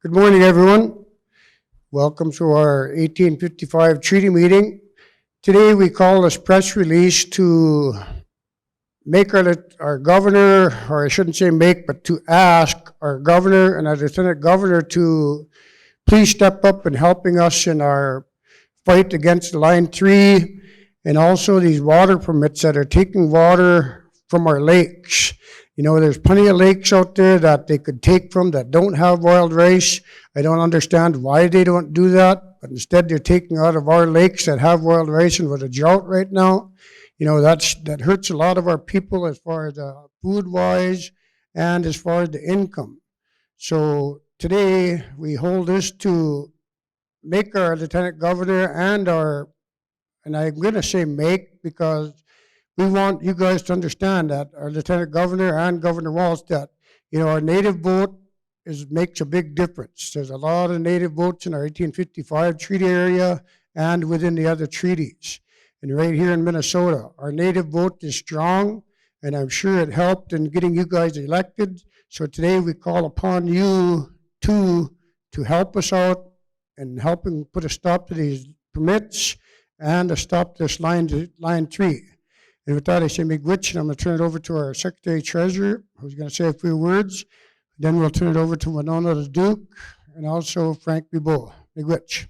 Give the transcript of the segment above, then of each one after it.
Good morning, everyone. Welcome to our 1855 treaty meeting. Today we call this press release to make our governor, or I shouldn't say make, but to ask our governor and our lieutenant governor to please step up in helping us in our fight against Line 3 and also these water permits that are taking water from our lakes. You know, there's plenty of lakes out there that they could take from that don't have wild rice. I don't understand why they don't do that, but instead they're taking out of our lakes that have wild rice, and with a drought right now, you know, that hurts a lot of our people as far as food-wise and as far as the income. So today we hold this to make our lieutenant governor and I'm going to say make because we want you guys to understand that our lieutenant governor and Governor Walsh, that, you know, our native vote makes a big difference. There's a lot of native votes in our 1855 treaty area and within the other treaties. And right here in Minnesota, our native vote is strong, and I'm sure it helped in getting you guys elected. So today we call upon you to help us out and helping put a stop to these permits and to stop this line 3. And with that, I say miigwech, and I'm going to turn it over to our Secretary Treasurer, who's going to say a few words. Then we'll turn it over to Winona the Duke and also Frank Bibeau. Miigwech.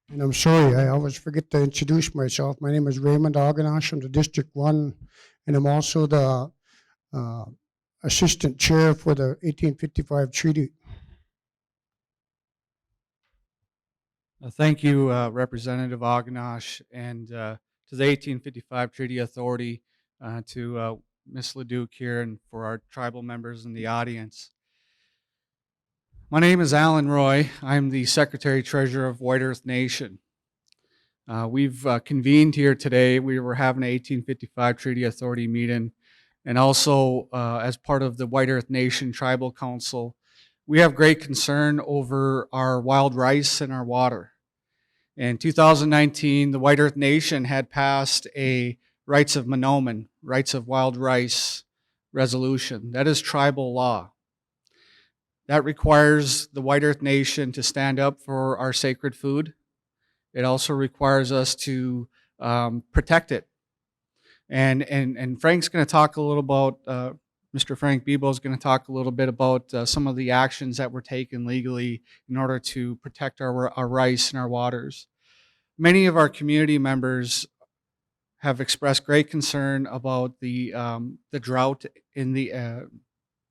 And I'm sorry, I always forget to introduce myself. My name is Raymond Aganash. I'm the District 1, and I'm also the Assistant Chair for the 1855 Treaty. Thank you, Representative Aganash, and to the 1855 Treaty Authority, to Ms. LeDuc here, and for our tribal members in the audience. My name is Alan Roy. I'm the Secretary Treasurer of White Earth Nation. We've convened here today. We were having an 1855 Treaty Authority meeting, and also as part of the White Earth Nation Tribal Council, we have great concern over our wild rice and our water. In 2019, the White Earth Nation had passed a Rights of Monoman, Rights of Wild Rice resolution. That is tribal law. That requires the White Earth Nation to stand up for our sacred food. It also requires us to protect it. And Frank's going to talk a little about, Mr. Frank Bibeau is going to talk a little bit about some of the actions that were taken legally in order to protect our rice and our waters. Many of our community members have expressed great concern about the drought in the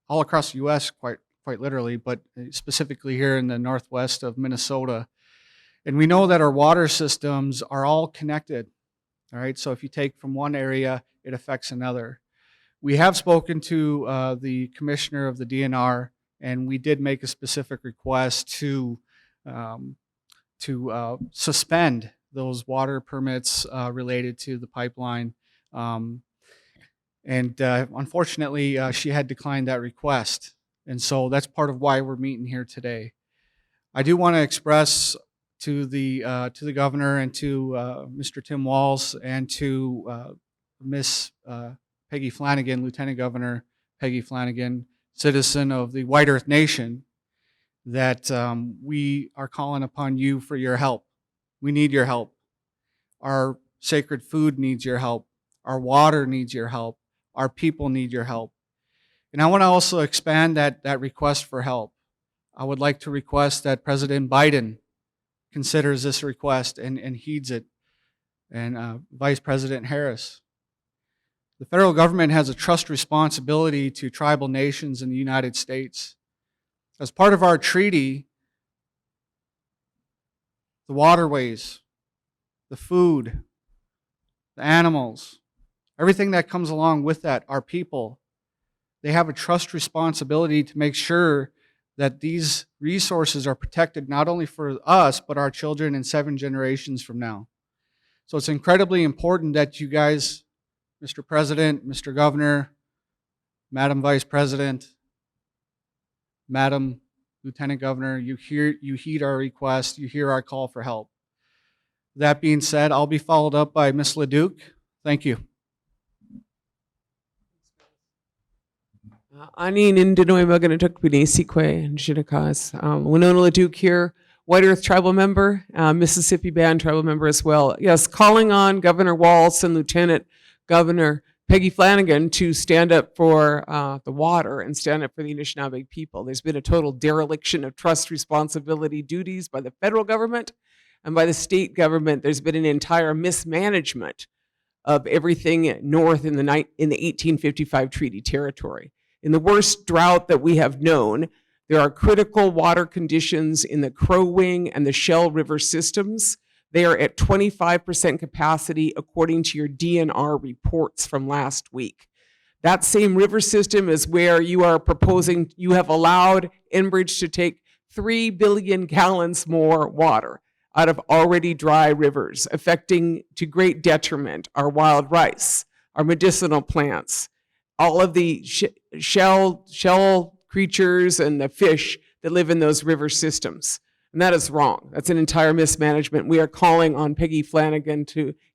all across the U.S. quite literally, but specifically here in the northwest of Minnesota. And we know that our water systems are all connected. All right, so if you take from one area, it affects another. We have spoken to the commissioner of the DNR, and we did make a specific request to suspend those water permits related to the pipeline. Unfortunately, she had declined that request. And so that's part of why we're meeting here today. I do want to express to the governor and to Mr. Tim Walz and to Miss Peggy Flanagan, Lieutenant Governor Peggy Flanagan, citizen of the White Earth Nation, that we are calling upon you for your help. We need your help. Our sacred food needs your help. Our water needs your help. Our people need your help. And I want to also expand that request for help. I would like to request that President Biden considers this request and heeds it, and Vice President Harris. The federal government has a trust responsibility to tribal nations in the United States. As part of our treaty, the waterways, the food, the animals, everything that comes along with that, our people, they have a trust responsibility to make sure that these resources are protected not only for us, but our children and 7 generations from now. So it's incredibly important that you guys, Mr. President, Mr. Governor, Madam Vice President, Madam Lieutenant Governor, you heed our request, you hear our call for help. That being said, I'll be followed up by Ms. LeDuc. Thank you. Ani Nindinoy Maganatuk Binesikwe and Shinakas. Winona LaDuke here, White Earth tribal member, Mississippi Band tribal member as well. Yes, calling on Governor Walz and Lieutenant Governor Peggy Flanagan to stand up for the water and stand up for the Anishinaabe people. There's been a total dereliction of trust responsibility duties by the federal government and by the state government. There's been an entire mismanagement of everything north in the 1855 treaty territory. In the worst drought that we have known, there are critical water conditions in the Crow Wing and the Shell River systems. They are at 25% capacity according to your DNR reports from last week. That same river system is where you are proposing, you have allowed Enbridge to take 3 billion gallons more water out of already dry rivers, affecting to great detriment our wild rice, our medicinal plants, all of the shell creatures and the fish that live in those river systems. And that is wrong. That's an entire mismanagement. We are calling on Peggy Flanagan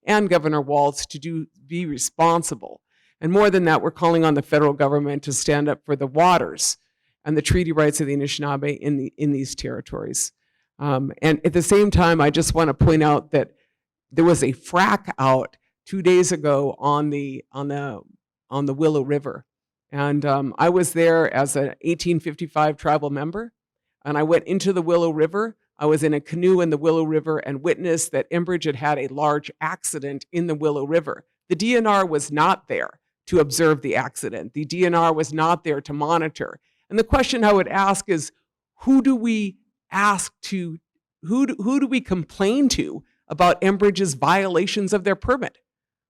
and Governor Walz to be responsible. And more than that, we're calling on the federal government to stand up for the waters and the treaty rights of the Anishinaabe in these territories. And at the same time, I just want to point out that there was a frack out 2 days ago on the Willow River. And I was there as an 1855 tribal member, and I went into the Willow River. I was in a canoe in the Willow River and witnessed that Enbridge had a large accident in the Willow River. The DNR was not there to observe the accident. The DNR was not there to monitor. And the question I would ask is, who do we complain to about Enbridge's violations of their permit?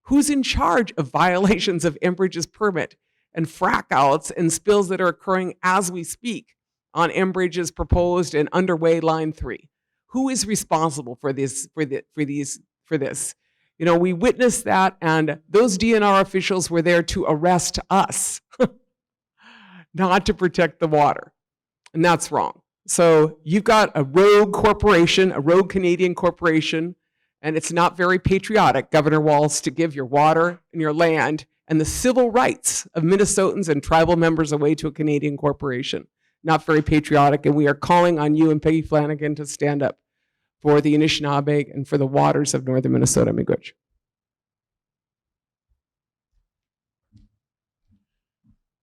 Who's in charge of violations of Enbridge's permit and frack outs and spills that are occurring as we speak on Enbridge's proposed and underway Line 3? Who is responsible for this? You know, we witnessed that, and those DNR officials were there to arrest us, not to protect the water. And that's wrong. So you've got a rogue corporation, a rogue Canadian corporation, and it's not very patriotic, Governor Walz, to give your water and your land and the civil rights of Minnesotans and tribal members away to a Canadian corporation. Not very patriotic, and we are calling on you and Peggy Flanagan to stand up for the Anishinaabe and for the waters of northern Minnesota. Miigwech.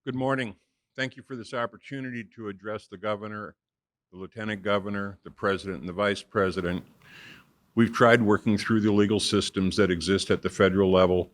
Good morning. Thank you for this opportunity to address the governor, the lieutenant governor, the president, and the vice president. We've tried working through the legal systems that exist at the federal level.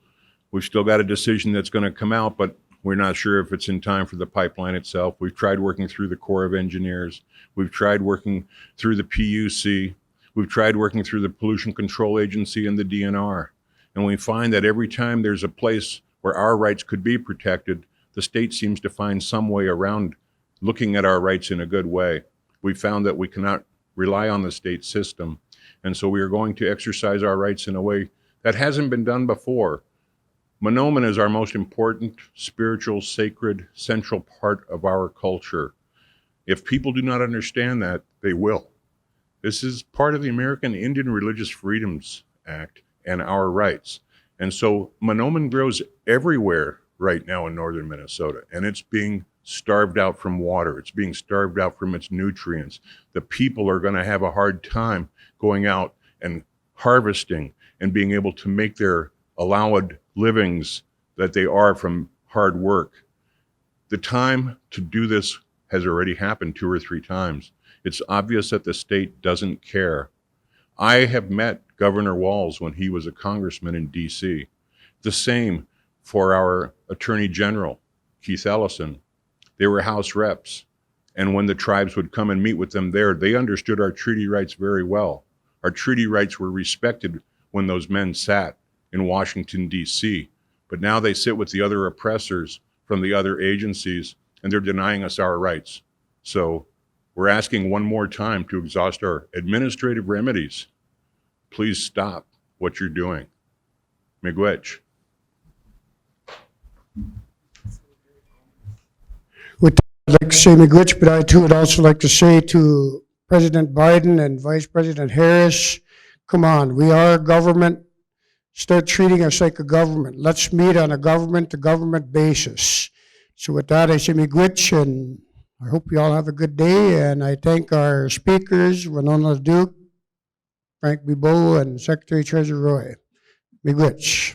We've still got a decision that's going to come out, but we're not sure if it's in time for the pipeline itself. We've tried working through the Corps of Engineers. We've tried working through the PUC. We've tried working through the Pollution Control Agency and the DNR. And we find that every time there's a place where our rights could be protected, the state seems to find some way around looking at our rights in a good way. We found that we cannot rely on the state system. And so we are going to exercise our rights in a way that hasn't been done before. Monoman is our most important, spiritual, sacred, central part of our culture. If people do not understand that, they will. This is part of the American Indian Religious Freedoms Act and our rights. And so Monoman grows everywhere right now in northern Minnesota, and it's being starved out from water. It's being starved out from its nutrients. The people are going to have a hard time going out and harvesting and being able to make their allowed livings that they are from hard work. The time to do this has already happened 2 or 3 times. It's obvious that the state doesn't care. I have met Governor Walz when he was a congressman in DC. The same for our Attorney General, Keith Ellison. They were House reps. And when the tribes would come and meet with them there, they understood our treaty rights very well. Our treaty rights were respected when those men sat in Washington, D.C. But now they sit with the other oppressors from the other agencies, and they're denying us our rights. So we're asking one more time to exhaust our administrative remedies. Please stop what you're doing. Miigwech. I'd like to say miigwech, but I too would also like to say to President Biden and Vice President Harris, come on, we are a government. Start treating us like a government. Let's meet on a government-to-government basis So with that, I say miigwech, and I hope you all have a good day, and I thank our speakers, Winona Duke, Frank Bibo, and Secretary Treasurer Roy. Miigwech.